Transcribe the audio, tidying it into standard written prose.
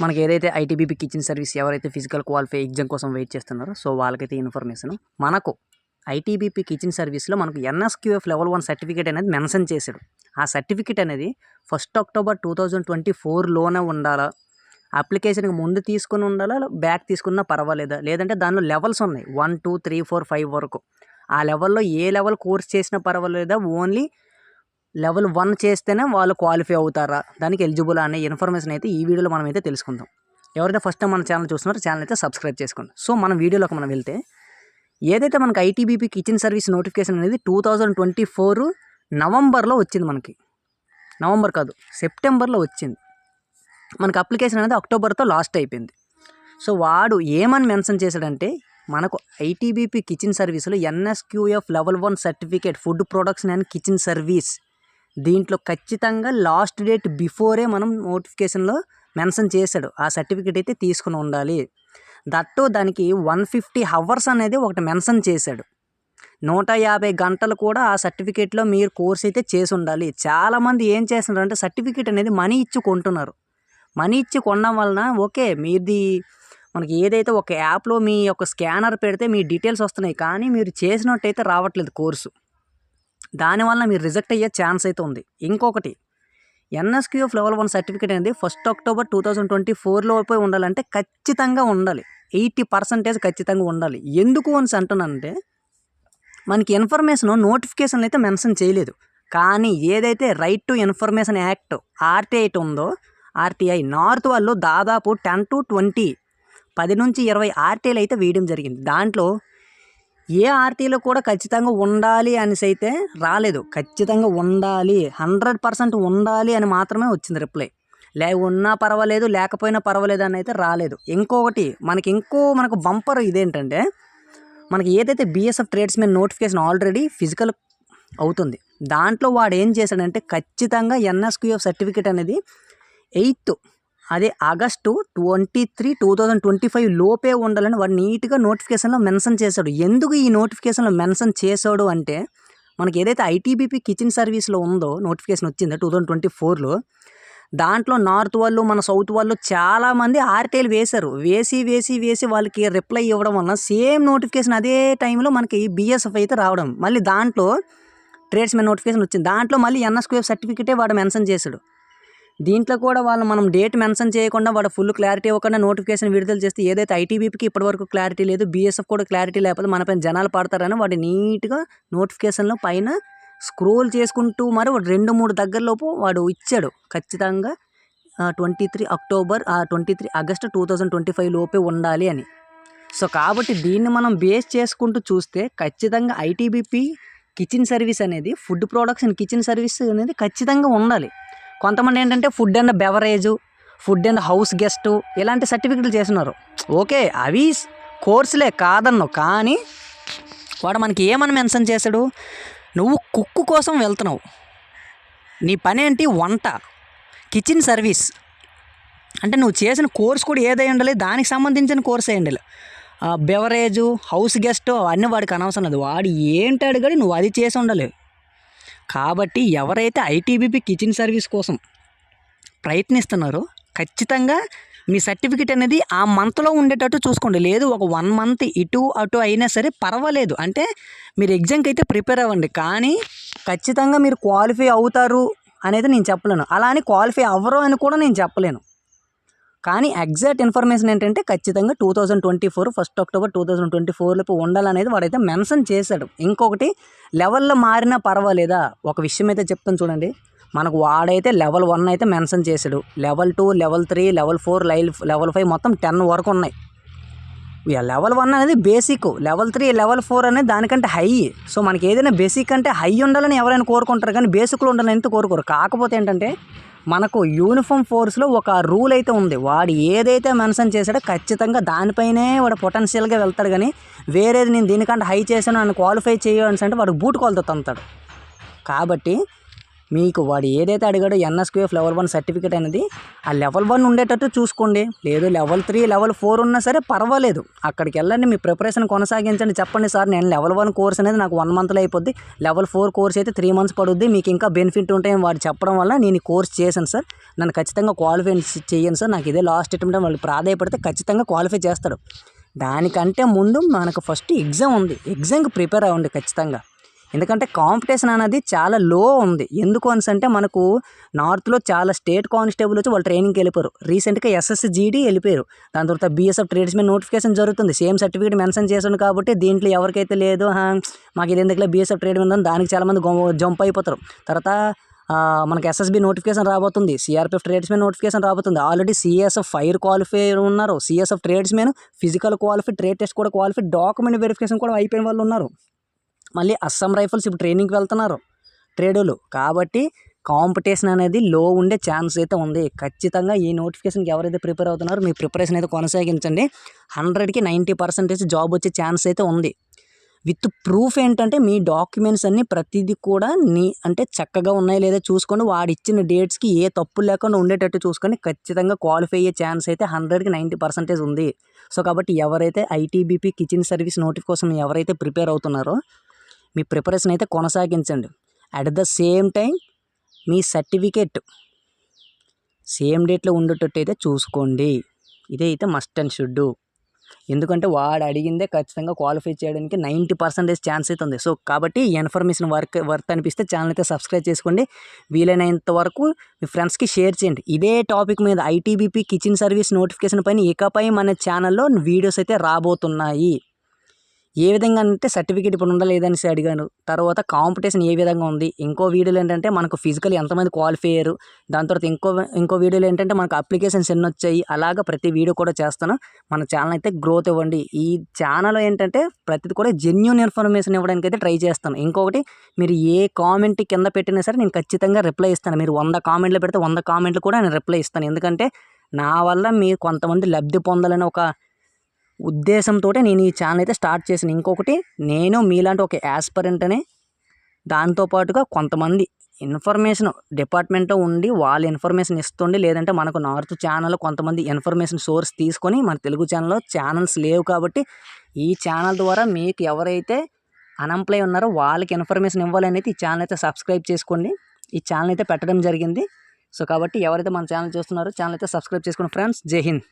మనకి ఏదైతే ITBP kitchen service ఎవరైతే ఫిజికల్ క్వాలిఫై ఎగ్జామ్ కోసం వెయిట్ చేస్తున్నారో సో వాళ్ళకైతే ఇన్ఫర్మేషన్ మనకు ఐటీబీపీ కిచెన్ సర్వీస్లో మనకు ఎన్ఎస్క్యూఎఫ్ లెవెల్ 1 సర్టిఫికేట్ అనేది మెన్షన్ చేశాడు. ఆ సర్టిఫికేట్ అనేది 1 అక్టోబర్ 2024లోనే ఉండాలా, అప్లికేషన్కి ముందు తీసుకుని ఉండాలా, బ్యాక్ తీసుకున్నా పర్వాలేదా, లేదంటే దానిలో లెవెల్స్ ఉన్నాయి 1, 2, 3, 4, 5 వరకు. ఆ లెవెల్లో ఏ లెవెల్ కోర్స్ చేసినా పర్వాలేదా, ఓన్లీ లెవెల్ 1 చేస్తేనే వాళ్ళు క్వాలిఫై అవుతారా, దానికి ఎలిజిబుల్ అనే ఇన్ఫర్మేషన్ అయితే ఈ వీడియోలో మనం అయితే తెలుసుకుందాం. ఎవరైతే ఫస్ట్ టైం మన ఛానల్ చూస్తున్నారో ఛానల్ అయితే సబ్స్క్రైబ్ చేసుకోండి. సో మన వీడియోలోకి మనం వెళ్తే ఏదైతే మనకి ఐటీబీపీ కిచెన్ సర్వీస్ నోటిఫికేషన్ అనేది 2024 నవంబర్లో వచ్చింది. మనకి నవంబర్ కాదు సెప్టెంబర్లో వచ్చింది. మనకి అప్లికేషన్ అనేది అక్టోబర్తో లాస్ట్ అయిపోయింది. సో వాడు ఏమని మెన్షన్ చేశాడంటే మనకు ఐటీబీపీ కిచెన్ సర్వీస్లో NSQF level 1 certificate food production and kitchen service దీంట్లో ఖచ్చితంగా లాస్ట్ డేట్ బిఫోరే మనం నోటిఫికేషన్లో మెన్షన్ చేశాడు. ఆ సర్టిఫికేట్ అయితే తీసుకుని ఉండాలి. దట్టు దానికి 150 అవర్స్ అనేది ఒకటి మెన్షన్ చేశాడు. 150 గంటలు కూడా ఆ సర్టిఫికేట్లో మీరు కోర్స్ అయితే చేసి ఉండాలి. చాలామంది ఏం చేస్తున్నారు అంటే సర్టిఫికేట్ అనేది మనీ ఇచ్చి కొంటున్నారు. మనీ ఇచ్చి కొనడం వలన ఓకే మీది మనకి ఏదైతే ఒక యాప్లో మీ యొక్క స్కానర్ పెడితే మీ డీటెయిల్స్ వస్తున్నాయి, కానీ మీరు చేసినట్టయితే రావట్లేదు కోర్సు. దానివల్ల మీరు రిజెక్ట్ అయ్యే ఛాన్స్ అయితే ఉంది. ఇంకొకటి ఎన్ఎస్క్యూఎఫ్ లెవెల్ 1 సర్టిఫికేట్ అనేది 1 అక్టోబర్ 2024లోపే ఉండాలంటే ఖచ్చితంగా ఉండాలి. 80% ఖచ్చితంగా ఉండాలి. ఎందుకు అని అంటున్నానంటే మనకి ఇన్ఫర్మేషన్ నోటిఫికేషన్లు అయితే మెన్షన్ చేయలేదు, కానీ ఏదైతే right to information act RTI ఉందో ఆర్టీఐ నార్త్ వాళ్ళు దాదాపు 10 to 20 10 నుంచి 20 ఆర్టీఐలు అయితే వేయడం జరిగింది. దాంట్లో ఏ ఆర్టీలో కూడా ఖచ్చితంగా ఉండాలి అనేసి అయితే రాలేదు. ఖచ్చితంగా ఉండాలి 100% ఉండాలి అని మాత్రమే వచ్చింది రిప్లై. ఉన్నా పర్వాలేదు లేకపోయినా పర్వాలేదు అని అయితే రాలేదు. ఇంకొకటి మనకు బంపర్ ఇదేంటంటే మనకి ఏదైతే BSF tradesmen notification already physical అవుతుంది. దాంట్లో వాడు ఏం చేశాడంటే ఖచ్చితంగా ఎన్ఎస్క్యూఎఫ్ సర్టిఫికేట్ అనేది 8 ఆగస్టు 23, 2025 లోపే ఉండాలని వాడు నీట్గా నోటిఫికేషన్లో మెన్షన్ చేశాడు. ఎందుకు ఈ నోటిఫికేషన్లో మెన్షన్ చేశాడు అంటే మనకి ఏదైతే ఐటీబీపీ కిచెన్ సర్వీస్లో ఉందో నోటిఫికేషన్ వచ్చిందో 2024లో, దాంట్లో నార్త్ వాళ్ళు మన సౌత్ వాళ్ళు చాలామంది ఆర్టీఐలు వేశారు. వేసి వాళ్ళకి రిప్లై ఇవ్వడం వలన సేమ్ నోటిఫికేషన్ అదే టైంలో మనకి బీఎస్ఎఫ్ అయితే రావడం, మళ్ళీ దాంట్లో ట్రేడ్స్మెన్ నోటిఫికేషన్ వచ్చింది. దాంట్లో మళ్ళీ ఎన్ఎస్క్యూఎఫ్ సర్టిఫికేటే వాడు మెన్షన్ చేశాడు. దీంట్లో కూడా మనం డేట్ మెన్షన్ చేయకుండా వాడు ఫుల్ క్లారిటీ ఇవ్వకుండా నోటిఫికేషన్ విడుదల చేస్తే ఏదైతే ఐటీబీపీకి ఇప్పటివరకు క్లారిటీ లేదు, బీఎస్ఎఫ్ కూడా క్లారిటీ లేకపోతే మన పైన జనాలు పడతారని వాడు నీట్గా నోటిఫికేషన్లో పైన స్క్రోల్ చేసుకుంటూ మరి 2-3 దగ్గరలోపు వాడు ఇచ్చాడు. ఖచ్చితంగా 23 ఆగస్టు 2025 లోపే ఉండాలి అని. సో కాబట్టి దీన్ని మనం బేస్ చేసుకుంటూ చూస్తే ఖచ్చితంగా ఐటీబీపీ కిచెన్ సర్వీస్ అనేది ఫుడ్ ప్రొడక్షన్ కిచెన్ సర్వీస్ అనేది ఖచ్చితంగా ఉండాలి. కొంతమంది ఏంటంటే food and beverage, food and house guest ఇలాంటి సర్టిఫికెట్లు చేస్తున్నారు. ఓకే అవి కోర్సులే కాదన్ను, కానీ వాడు మనకి ఏమని మెన్షన్ చేశాడు, నువ్వు కుక్కు కోసం వెళ్తున్నావు, నీ పని ఏంటి వంట, కిచెన్ సర్వీస్ అంటే నువ్వు చేసిన కోర్స్ కూడా ఏదై ఉండాలి, దానికి సంబంధించిన కోర్స్ అయి ఉండాలి. బెవరేజు, హౌస్ గెస్ట్ అవన్నీ వాడికి అనవసరం లేదు. వాడు ఏంటి అడిగాడు నువ్వు అది చేసి ఉండాలి. కాబట్టి ఎవరైతే ఐటీబీపీ కిచెన్ సర్వీస్ కోసం ప్రయత్నిస్తున్నారో ఖచ్చితంగా మీ సర్టిఫికేట్ అనేది ఆ మంత్లో ఉండేటట్టు చూసుకోండి. లేదు ఒక 1 మంత్ ఇటు అటు అయినా సరే పర్వాలేదు, అంటే మీరు ఎగ్జామ్కి అయితే ప్రిపేర్ అవ్వండి, కానీ ఖచ్చితంగా మీరు క్వాలిఫై అవుతారు అనేది నేను చెప్పలేను. అలా అని క్వాలిఫై అవ్వరు అని కూడా నేను చెప్పలేను. కానీ ఎగ్జాక్ట్ ఇన్ఫర్మేషన్ ఏంటంటే ఖచ్చితంగా 2024 1 అక్టోబర్ 2024లోపు ఉండాలనేది వాడైతే మెన్షన్ చేశాడు. ఇంకొకటి లెవెల్లో మారినా పర్వాలేదా, ఒక విషయం అయితే చెప్తాను చూడండి. మనకు వాడైతే లెవెల్ 1 అయితే మెన్షన్ చేశాడు, లెవెల్ 2, లెవెల్ 3, లెవెల్ 4, లెవెల్ 5 మొత్తం 10 వరకు ఉన్నాయి. లెవెల్ 1 అనేది బేసిక్, లెవెల్ 3, లెవెల్ 4 అనేది దానికంటే హై. సో మనకి ఏదైనా బేసిక్ అంటే హై ఉండాలని ఎవరైనా కోరుకుంటారు, కానీ బేసిక్లో ఉండాలని ఎంత కోరుకోరు. కాకపోతే ఏంటంటే మనకు యూనిఫామ్ ఫోర్స్లో ఒక రూల్ అయితే ఉంది, వాడు ఏదైతే మెన్షన్ చేశాడో ఖచ్చితంగా దానిపైనే వాడు పొటెన్షియల్గా వెళ్తాడు, కానీ వేరేది నేను దీనికంటే హై చేశాను నన్ను క్వాలిఫై చేయను అంటే వాడు బూట్ కాల్తో తంతాడు. కాబట్టి మీకు వాడు ఏదైతే అడిగాడో ఎన్ఎస్క్యూఎఫ్ లెవెల్ 1 సర్టిఫికేట్ అనేది ఆ లెవెల్ 1 ఉండేటట్టు చూసుకోండి. లేదు లెవెల్ 3 లెవెల్ 4 ఉన్నా సరే పర్వాలేదు, అక్కడికి వెళ్ళండి, మీ ప్రిపరేషన్ కొనసాగించండి. చెప్పండి సార్ నేను లెవెల్ 1 కోర్స్ అనేది నాకు 1 మంత్లో అయిపోద్ది, లెవెల్ 4 కోర్స్ అయితే 3 మంత్స్ పడుద్ది, మీకు ఇంకా బెనిఫిట్ ఉంటాయని వాడు చెప్పడం వల్ల నేను ఈ కోర్స్ చేశాను సార్, నన్ను ఖచ్చితంగా క్వాలిఫై చేయండి సార్, నాకు ఇదే లాస్ట్ అటెంప్ట్ అని వాళ్ళు ప్రాధాయపడితే ఖచ్చితంగా క్వాలిఫై చేస్తాడు. దానికంటే ముందు మనకు ఫస్ట్ ఎగ్జామ్ ఉంది, ఎగ్జామ్కి ప్రిపేర్ అవ్వండి ఖచ్చితంగా. ఎందుకంటే కాంపిటీషన్ అనేది చాలా లో ఉంది. ఎందుకు అంటే మనకు నార్త్లో చాలా స్టేట్ కానిస్టేబుల్ వచ్చి వాళ్ళు ట్రైనింగ్కి వెళ్ళిపోయారు. రీసెంట్గా ఎస్ఎస్జీడీ వెళ్ళిపోయారు. దాని తర్వాత బీఎస్ఎఫ్ ట్రేడ్స్మెన్ నోటిఫికేషన్ జరుగుతుంది. సేమ్ సర్టిఫికేట్ మెన్షన్ చేసాను కాబట్టి దీంట్లో ఎవరికైతే లేదు మాకు ఇది ఎందుకులే బీఎస్ఎఫ్ ట్రేడ్ ఉందని దానికి చాలామంది జంప్ అయిపోతారు. తర్వాత మనకి ఎస్ఎస్బి నోటిఫికేషన్ రాబోతుంది, సిఆర్పిఎఫ్ ట్రేడ్స్మెన్ నోటిఫికేషన్ రాబోతుంది. ఆల్రెడీ సిఎస్ఎఫ్ ఫైర్ క్వాలిఫై ఉన్నారు, CSF tradesmen physical qualify, trade test కూడా క్వాలిఫై, డాక్యుమెంట్ వెరిఫికేషన్ కూడా అయిపోయిన వాళ్ళు ఉన్నారు. మళ్ళీ అస్సాం రైఫల్స్ ఇప్పుడు ట్రైనింగ్కి వెళ్తున్నారు ట్రేడోలు. కాబట్టి కాంపిటీషన్ అనేది లో ఉండే ఛాన్స్ అయితే ఉంది. ఖచ్చితంగా ఈ నోటిఫికేషన్కి ఎవరైతే ప్రిపేర్ అవుతున్నారో మీ ప్రిపరేషన్ అయితే కొనసాగించండి. 100కి 90% జాబ్ వచ్చే ఛాన్స్ అయితే ఉంది. విత్ ప్రూఫ్ ఏంటంటే మీ డాక్యుమెంట్స్ అన్నీ ప్రతిదీ కూడా అంటే చక్కగా ఉన్నాయో లేదో చూసుకొని వాడు ఇచ్చిన డేట్స్కి ఏ తప్పు లేకుండా ఉండేటట్టు చూసుకొని ఖచ్చితంగా క్వాలిఫై అయ్యే ఛాన్స్ అయితే 100కి 90% ఉంది. సో కాబట్టి ఎవరైతే ఐటీబీపీ కిచెన్ సర్వీస్ నోటిఫికేషన్ కోసం ఎవరైతే ప్రిపేర్ అవుతున్నారో మీ ప్రిపరేషన్ అయితే కొనసాగించండి. అట్ ద సేమ్ టైం మీ సర్టిఫికేట్ సేమ్ డేట్లో ఉండేటట్టు అయితే చూసుకోండి. ఇదే అయితే మస్ట్ అండ్ షుడ్. ఎందుకంటే వాడు అడిగిందే ఖచ్చితంగా క్వాలిఫై చేయడానికి 90% ఛాన్స్ అయితే ఉంది. సో కాబట్టి ఈ ఇన్ఫర్మేషన్ వర్త్ అనిపిస్తే ఛానల్ అయితే సబ్స్క్రైబ్ చేసుకోండి. వీలైనంత వరకు మీ ఫ్రెండ్స్కి షేర్ చేయండి. ఇదే టాపిక్ మీద ఐటీబీపీ కిచెన్ సర్వీస్ నోటిఫికేషన్ పైన ఇకపై మన ఛానల్లో వీడియోస్ అయితే రాబోతున్నాయి. ఏ విధంగా అంటే సర్టిఫికేట్ ఇప్పుడు ఉండలేదనేసి అడిగాను. తర్వాత కాంపిటీషన్ ఏ విధంగా ఉంది. ఇంకో వీడియోలు ఏంటంటే మనకు ఫిజికల్ ఎంతమంది క్వాలిఫై అయ్యారు. దాని తర్వాత ఇంకో వీడియోలు ఏంటంటే మనకు అప్లికేషన్స్ ఎన్ని వచ్చాయి. అలాగా ప్రతి వీడియో కూడా చేస్తాను. మన ఛానల్ అయితే గ్రోత్ ఇవ్వండి. ఈ ఛానల్ ఏంటంటే ప్రతిది కూడా జెన్యూన్ ఇన్ఫర్మేషన్ ఇవ్వడానికి అయితే ట్రై చేస్తాను. ఇంకొకటి మీరు ఏ కామెంట్ కింద పెట్టినా సరే నేను ఖచ్చితంగా రిప్లై ఇస్తాను. మీరు 100 కామెంట్లు పెడితే 100 కామెంట్లు కూడా నేను రిప్లై ఇస్తాను. ఎందుకంటే నా వల్ల మీరు కొంతమంది లబ్ధి పొందాలని ఒక ఉద్దేశంతో నేను ఈ ఛానల్ అయితే స్టార్ట్ చేశాను. ఇంకొకటి నేను మీలాంటి ఒక యాస్పరెంట్ అని దాంతోపాటుగా కొంతమంది ఇన్ఫర్మేషన్ డిపార్ట్మెంట్లో ఉండి వాళ్ళ ఇన్ఫర్మేషన్ ఇస్తుండి, లేదంటే మనకు నార్త్ ఛానల్ కొంతమంది ఇన్ఫర్మేషన్ సోర్స్ తీసుకొని మన తెలుగు ఛానల్లో ఛానల్స్ లేవు కాబట్టి ఈ ఛానల్ ద్వారా మీకు ఎవరైతే అన్ఎంప్లాయ్ ఉన్నారో వాళ్ళకి ఇన్ఫర్మేషన్ ఇవ్వాలని అయితే ఈ ఛానల్ అయితే సబ్స్క్రైబ్ చేసుకోండి. ఈ ఛానల్ అయితే పెట్టడం జరిగింది. సో కాబట్టి ఎవరైతే మన ఛానల్ చూస్తున్నారో ఛానల్ అయితే సబ్స్క్రైబ్ చేసుకోండి ఫ్రెండ్స్. జై హింద్.